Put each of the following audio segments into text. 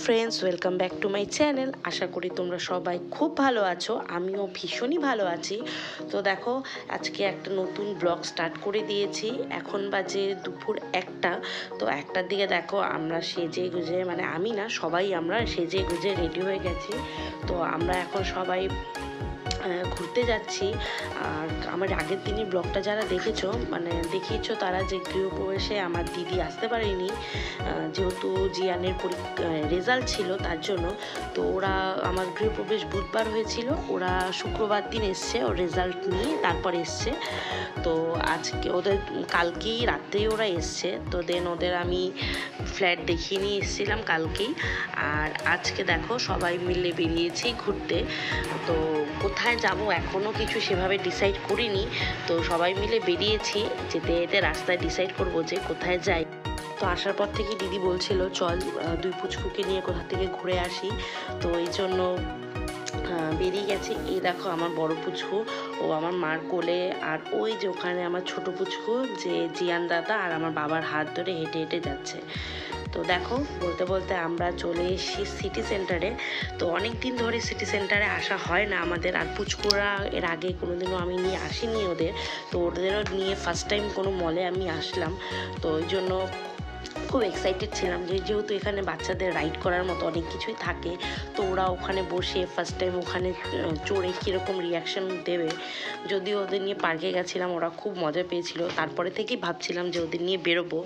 Friends, welcome back to my channel. আশা করি তোমরা সবাই খুব ভালো আছো, আমিও ভীষণই ভালো আছি। তো দেখো, আজকে একটা নতুন ব্লগ স্টার্ট করে দিয়েছি। এখন বাজে দুপুর 1টা। তো 1টার দিকে দেখো আমরা সেজে গুজে, মানে আমি না, সবাই আমরা সেজে গুজে রেডি হয়ে গেছি। তো আমরা এখন সবাই ঘুরতে যাচ্ছি। আর আমার আগের দিনই ব্লগটা যারা দেখেছো, মানে দেখিয়েছো, তারা যে গৃহপ্রবেশে আমার দিদি আসতে পারেনি, যেহেতু জিয়ানের রেজাল্ট ছিল তার জন্য। তো ওরা, আমার গৃহপ্রবেশ বুধবার হয়েছিল, ওরা শুক্রবার দিন এসছে ওর রেজাল্ট নিয়ে, তারপর এসছে। তো আজকে ওদের কালকেই রাত্রেই ওরা এসছে। তো দেন ওদের আমি ফ্ল্যাট দেখিয়ে নিয়ে এসেছিলাম কালকেই। আর আজকে দেখো সবাই মিলে বেরিয়েছি ঘুরতে। তো কোথায় যাব এখনও কিছু সেভাবে ডিসাইড করিনি। তো সবাই মিলে বেরিয়েছি, যেতে যেতে রাস্তায় ডিসাইড করবো যে কোথায় যাই। তো আসার পর থেকে দিদি বলছিল চল দুই পুচকুকে নিয়ে কোথা থেকে ঘুরে আসি। তো এই জন্য বেরিয়ে গেছে। এই দেখো আমার বড় পুচকু, ও আমার মার কোলে, আর ওই যে ওখানে আমার ছোট পুচকু, যে জিয়ান দাদা আর আমার বাবার হাত ধরে হেঁটে হেঁটে যাচ্ছে। তো দেখো, বলতে বলতে আমরা চলে এসেছি সিটি সেন্টারে। তো অনেক দিন ধরে সিটি সেন্টারে আসা হয় না আমাদের। আর পুচকুরা এর আগে কোনোদিনও আমি নিয়ে আসিনি ওদের। তো ওদেরও নিয়ে ফার্স্ট টাইম কোনো মলে আমি আসলাম। তো ওই জন্য খুব এক্সাইটেড ছিলাম, যেহেতু এখানে বাচ্চাদের রাইড করার মতো অনেক কিছুই থাকে। তো ওরা ওখানে বসে ফার্স্ট টাইম ওখানে চড়ে কীরকম রিয়াকশান দেবে। যদিও ওদের নিয়ে পার্কে গেছিলাম, ওরা খুব মজা পেয়েছিল। তারপরে থেকেই ভাবছিলাম যে ওদের নিয়ে বেরোবো,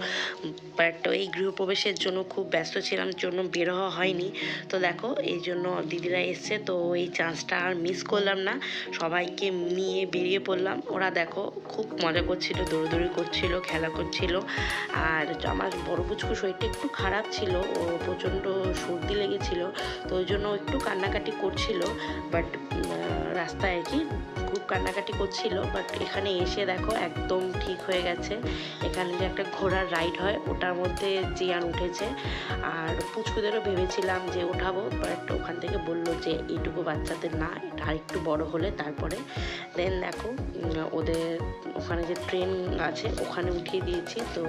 বাট এই গৃহপ্রবেশের জন্য খুব ব্যস্ত ছিলাম, জন্য বের হওয়া হয়নি। তো দেখো, এই জন্য দিদিরা এসছে, তো এই চান্সটা আর মিস করলাম না, সবাইকে নিয়ে বেরিয়ে পড়লাম। ওরা দেখো খুব মজা করছিল, দৌড়দৌড়ি করছিল, খেলা করছিল। আর আমার বড় পুচকু শরীরটা একটু খারাপ ছিল, ও প্রচণ্ড সর্দি লেগেছিল, তো ওই জন্য একটু কান্নাকাটি করছিল। বাট রাস্তায় আর কি খুব কান্নাকাটি করছিল, বাট এখানে এসে দেখো একদম ঠিক হয়ে গেছে। এখানে যে একটা ঘোড়ার রাইড হয়, ওটার মধ্যে জিয়ান উঠেছে। আর পুচকুদেরও ভেবেছিলাম যে ওঠাবো, বাট ওখান থেকে বললো যে এইটুকু বাচ্চাদের না, এটা আর একটু বড় হলে তারপরে। দেন দেখো ওদের ওখানে যে ট্রেন আছে ওখানে উঠিয়ে দিয়েছি। তো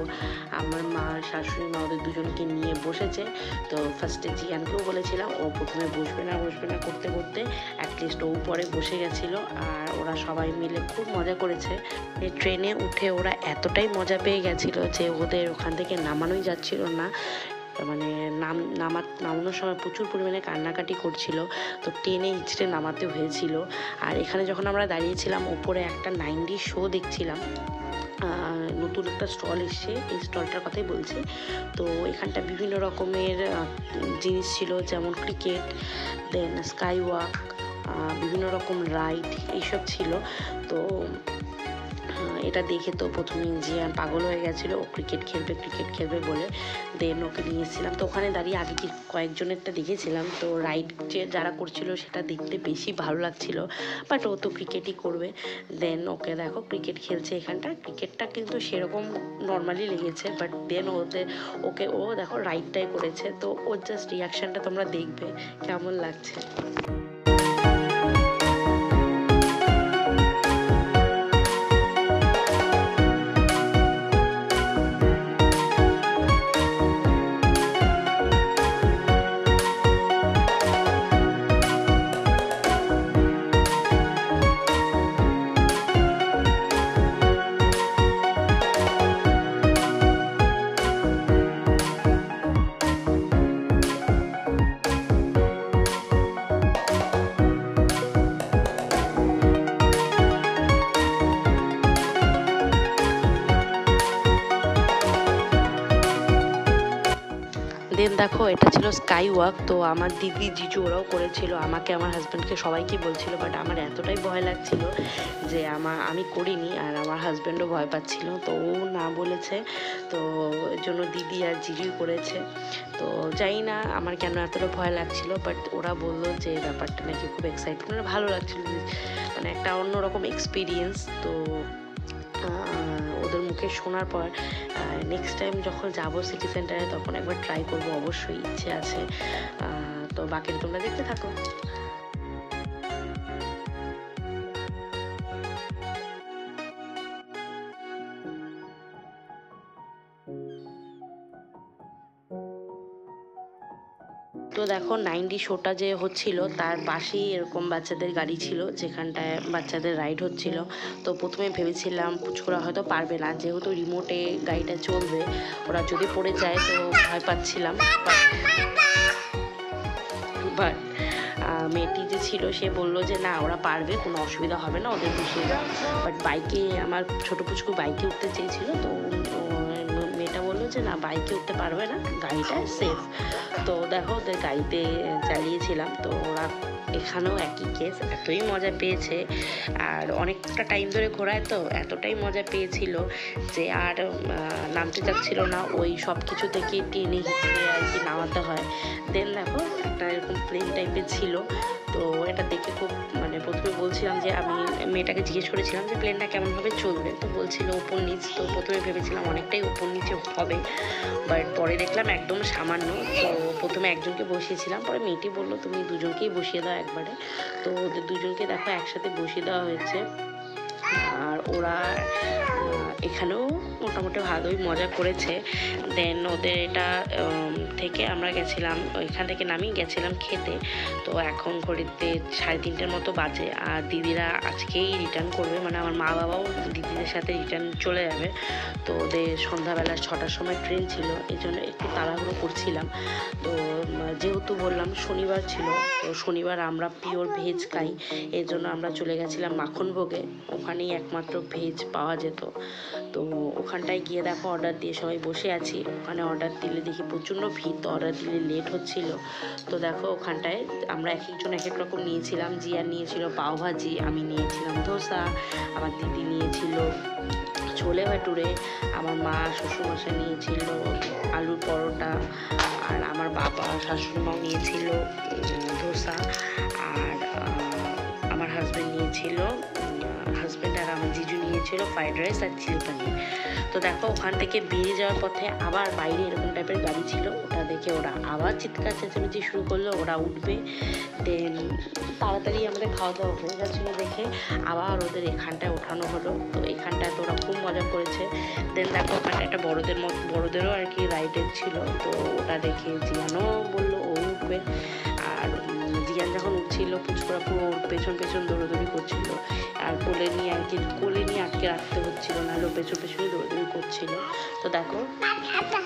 আমার মা, শাশুড়ি মা ওদের দুজনকে নিয়ে বসেছে। তো ফার্স্টে জিয়ানকেও বলেছিলাম, ও প্রথমে বসবে না করতে করতে অ্যাটলিস্ট ও পরে বসে গেছিলো। আর ওরা সবাই মিলে খুব মজা করেছে। ট্রেনে উঠে ওরা এতটাই মজা পেয়ে গেছিলো যে ওদের ওখান থেকে নামানোই যাচ্ছিল না। মানে নামানোর সময় প্রচুর পরিমাণে কান্নাকাটি করছিল, তো টেনে হিচড়ে নামাতে হয়েছিল। আর এখানে যখন আমরা দাঁড়িয়েছিলাম, ওপরে একটা 9D শো দেখছিলাম। নতুন একটা স্টল এসছে, এই স্টলটার কথাই বলছি। তো এখানটা বিভিন্ন রকমের জিনিস ছিল, যেমন ক্রিকেট, দেন স্কাই ওয়াক, বিভিন্ন রকম রাইড, এইসব ছিল। তো এটা দেখে তো প্রথমে জিয়ান পাগল হয়ে গেছিলো, ও ক্রিকেট খেলবে বলে। দেন ওকে নিয়ে এসেছিলাম। তো ওখানে দাঁড়িয়ে আগে কি কয়েকজনেরটা দেখেছিলাম, তো রাইড যে যারা করছিল সেটা দেখতে বেশি ভালো লাগছিল, বাট ও তো ক্রিকেটই করবে। দেন ওকে দেখো ক্রিকেট খেলছে এখানটা, ক্রিকেটটা কিন্তু সেরকম নর্মালি লেগেছে, বাট দেন ওকে ও দেখো রাইডটাই করেছে। তো ওর জাস্ট রিয়াকশানটা তোমরা দেখবে কেমন লাগছে। দেন দেখো, এটা ছিল স্কাই ওয়াক। তো আমার দিদি, জিজু ওরাও করেছিল, আমাকে, আমার হাজব্যান্ডকে সবাইকে বলছিল, বাট আমার এতটাই ভয় লাগছিল যে আমি করিনি। আর আমার হাজব্যান্ডও ভয় পাচ্ছিল, তো ও না বলেছে। তো ওই জন্য দিদি আর জিজুই করেছে। তো জানি না আমার কেন এতটা ভয় লাগছিল, বাট ওরা বললো যে ব্যাপারটা নাকি খুব এক্সাইটমেন্ট, ভালো লাগছিল, মানে একটা অন্যরকম এক্সপিরিয়েন্স। তো ওদের মুখে শোনার পর নেক্সট টাইম যখন যাবো সিটি সেন্টারে, তখন একবার ট্রাই করবো, অবশ্যই ইচ্ছে আছে। তো বাকিটা তোমরা দেখতে থাকো। তো দেখো 90 শোটা যে হচ্ছিল তার পাশেই এরকম বাচ্চাদের গাড়ি ছিল, যেখানটায় বাচ্চাদের রাইড হচ্ছিল। তো প্রথমে ভেবেছিলাম পুচকুরা হয়তো পারবে না, যেহেতু রিমোটে গাড়িটা চলবে, ওরা যদি পড়ে যায় তো ভয় পাচ্ছিলাম। বাট মেয়েটি যে ছিল সে বলল যে না, ওরা পারবে, কোনো অসুবিধা হবে না, ওদের বসিয়ে দাও। বাট বাইকে আমার ছোটো পুচকু বাইকে উঠতে চেয়েছিল, তো মেয়েটা বললো যে না, বাইকে উঠতে পারবে না, গাড়িটা সেফ। তো দেখো ওদের গাড়িতে চালিয়েছিলাম, তো ওরা এখানেও একই কেস, এতই মজা পেয়েছে। আর অনেকটা টাইম ধরে ঘোরায় তো এতটাই মজা পেয়েছিল যে আর নামতে চাচ্ছিল না, ওই সব কিছু থেকে টেনে হিঁচড়ে আর কি নামাতে হয়। দেন দেখো একটা এরকম প্লেন টাইপের ছিল, তো এটা দেখে খুব মানে প্রথমে বলছিলাম যে আমি মেয়েটাকে জিজ্ঞেস করেছিলাম যে প্লেনটা কেমনভাবে চলবে, তো বলছিল ওপর নিচ। তো প্রথমে ভেবেছিলাম অনেকটাই ওপর নিচে হবে, বাট পরে দেখলাম একদম সামান্য। তো প্রথমে একজনকে বসিয়েছিলাম, পরে মেয়েটি বললো তুমি দুজনকেই বসিয়ে দাও একবারে। তো ওদের দুজনকে দেখো একসাথে বসিয়ে দেওয়া হয়েছে। আর ওরা এখানেও মোটামুটি ভালোই মজা করেছে। দেন ওদের এটা থেকে আমরা গেছিলাম, ওইখান থেকে নামিয়ে গেছিলাম খেতে। তো এখন ঘড়িতে 3:30 মতো বাজে, আর দিদিরা আজকেই রিটার্ন করবে, মানে আমার মা বাবাও দিদিদের সাথে রিটার্ন চলে যাবে। তো ওদের সন্ধ্যাবেলা 6টার সময় ট্রেন ছিল, এই জন্য একটু তাড়াহুড়ো করছিলাম। তো যেহেতু বললাম শনিবার ছিল, তো শনিবার আমরা পিওর ভেজ খাই, এই জন্য আমরা চলে গেছিলাম মাখনভোগে, ওখানেই একমাত্র ভেজ পাওয়া যেত। তো ওখানটায় গিয়ে দেখো অর্ডার দিয়ে সবাই বসে আছি, ওখানে অর্ডার দিলে দেখি প্রচণ্ড ভিড়, তো অর্ডার দিলে লেট হচ্ছিল। তো দেখো ওখানটায় আমরা এক একজন এক এক রকম নিয়েছিলাম। জিয়া নিয়েছিল পাওভাজি, আমি নিয়েছিলাম ধোসা, আমার দিদি নিয়েছিল ছোলে ভাটুরে, আমার মা শ্বশুরমশাই নিয়েছিল আলুর পরোটা, আর আমার বাবা শাশুড়িমাও নিয়েছিল ধোসা, আর আমার হাজব্যান্ড নিয়েছিল, হাজব্যান্ড আর আমার জিজু নিয়েছিল ফ্রাইড রাইস আর চিলি পানির। তো দেখো ওখান থেকে বেরিয়ে যাওয়ার পথে আবার বাইরে এরকম টাইপের গাড়ি ছিল, ওটা দেখে ওরা আবার চিৎকার চেঁচামেচি শুরু করলো, ওরা উঠবে। দেন তাড়াতাড়ি আমাদের খাওয়া দাওয়া হয়ে গেছিলো দেখে আবার ওদের এখানটায় ওঠানো হলো। তো এখানটায় তো ওরা খুব মজা করেছে। দেন দেখো ওখানটা একটা বড়োদেরও আর কি রাইডের ছিল, তো ওটা দেখে জিয়ানও বললো ও উঠবে। আর জিয়ান যখন উঠছিল পুচকুরা পুরো ওর পেছন পেছন দৌড়োদৌড়ি করছিল, আর কোলে নিয়ে আটকে রাখতে হচ্ছিল, নাহলে পেছনে দৌড়োদৌড়ি করছিল। তো দেখো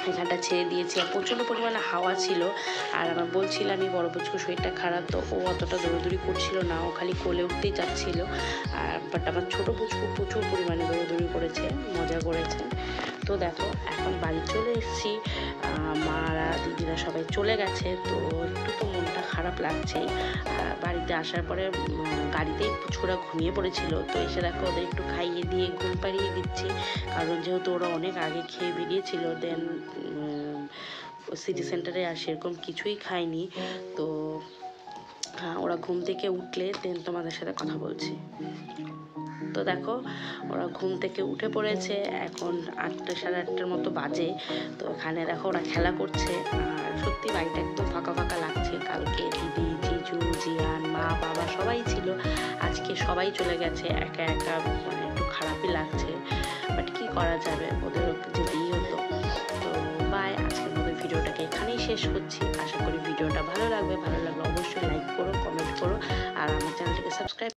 এখানটা ছেড়ে দিয়েছি, আর প্রচণ্ড পরিমাণে হাওয়া ছিল। আর আমার বলছিলাম আমি বড় পুচকুর শরীরটা খারাপ, তো ও অতটা দৌড়োদৌড়ি করছিল না, ও খালি কোলে উঠতেই যাচ্ছিল। আর বাট আমার ছোটো পুচকু প্রচুর পরিমাণে দৌড়োদৌড়ি করেছে, মজা করেছে। তো দেখো এখন বাড়ি চলে এসেছি, মারা দিদিরা সবাই চলে গেছে, তো একটু তো মনটা খারাপ লাগছেই। বাড়িতে আসার পরে গাড়িতেই পুচকুরা ঘুমিয়ে পড়েছিল, তো এসে দেখো ওদের একটু খাইয়ে দিয়ে ঘুম পাড়িয়ে দিচ্ছি, কারণ যেহেতু ওরা অনেক আগে খেয়ে বেরিয়েছিল। দেন সিটি সেন্টারে আর সেরকম কিছুই খায়নি। তো ওরা ঘুম থেকে উঠলে দেন তোমাদের সাথে কথা বলছি। তো দেখো ওরা ঘুম থেকে উঠে পড়েছে, এখন 8টা 8:30 মতো বাজে। তো এখানে দেখো ওরা খেলা করছে, আর সত্যি বাড়িটা একদম ফাঁকা ফাঁকা লাগছে। কালকে দিদি, জিজু, জিয়ান, মা বাবা সবাই ছিল, আজকে সবাই চলে গেছে একা একা, মানে একটু খারাপই লাগছে, বাট কি করা যাবে, ওদের যেতেই হতো। তো বাই, আজকের মতো ভিডিওটাকে এখানেই শেষ করছি। আশা করি ভিডিওটা ভালো লাগবে, ভালো লাগলে অবশ্যই লাইক করো, কমেন্ট করো, আর আমার চ্যানেলটাকে সাবস্ক্রাইব